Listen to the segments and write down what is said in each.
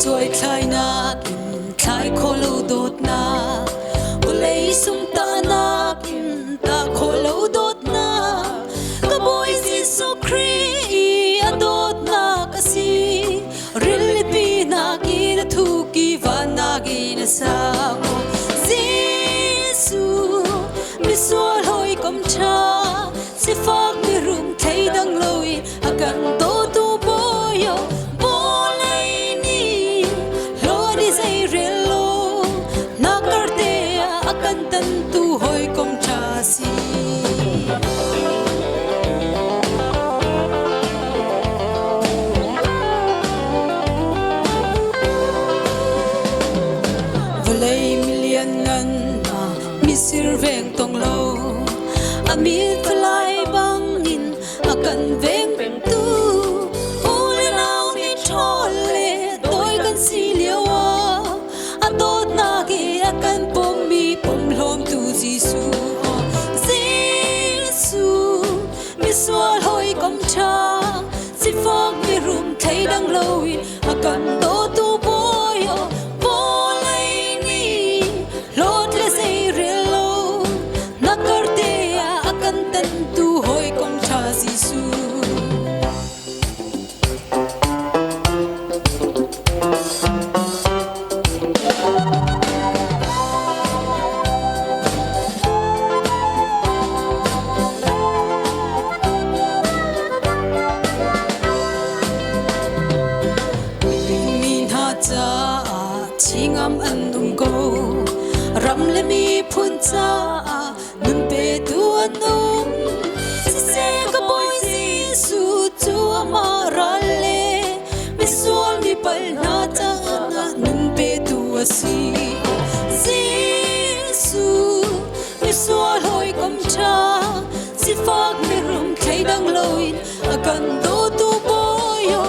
Chuối khai na in khai khô lâu đốt na vô lấy sung ta na in ta khô lâu đốt na cả bôi Giêsu Christ a đốt na cả si rili pi na ki thu ki va na ki na sa Giêsu mi sual hoi kom cha si phak mi rum thấy đăng lôi a kan to tu boyo tu hoi kom cha si volei million ngan na mi sir veng tong lo ami thlai bang in akan veng tu ole nau mi thole toy kan si liawa atot na ki akan pom mi pom lom tu Giêsu Giêsu mi sual hoi kom cha si phok mi rum thấy đang lôi akan to tu boyo bolai ni lot le sei relo nakarte akan tan tu hoi kom cha Giêsu chingam andung go ram le mi phun cha nun pe tu anum si se ka boy Giêsu tu amara le mi sol mi pal na cha na nun pe tu asi Giêsu mi sol hoi kom cha si phak mi rum khai dang loi akan do tu boyo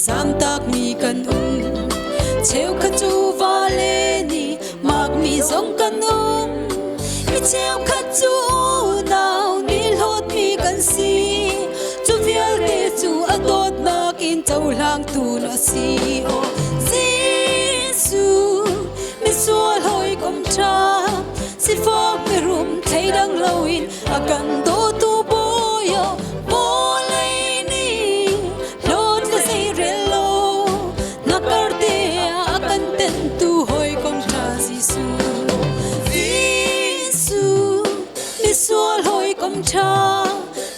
Sam tak mi kan cheu kha chu vale ni mak mi zong kan mi cheu kha chu nau ni lot mi kan si chu vial te chu adot na kin chau lang tu na si o Giêsu mi sual hoi kom cha si phok mi rum thấy đang loi akan do tu boyo sual hoi kom cha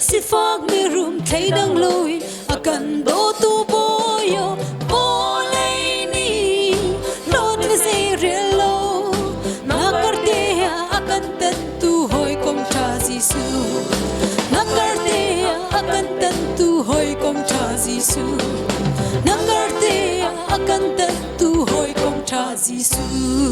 si phak mi rum thấy đang lôi akan do tu boyo bolai ni lot le se relo nakarte akan tan tu hoi kom cha Giêsu nakarte akan tan tu hoi kom cha Giêsu nakarte akan tan tu hoi kom cha Giêsu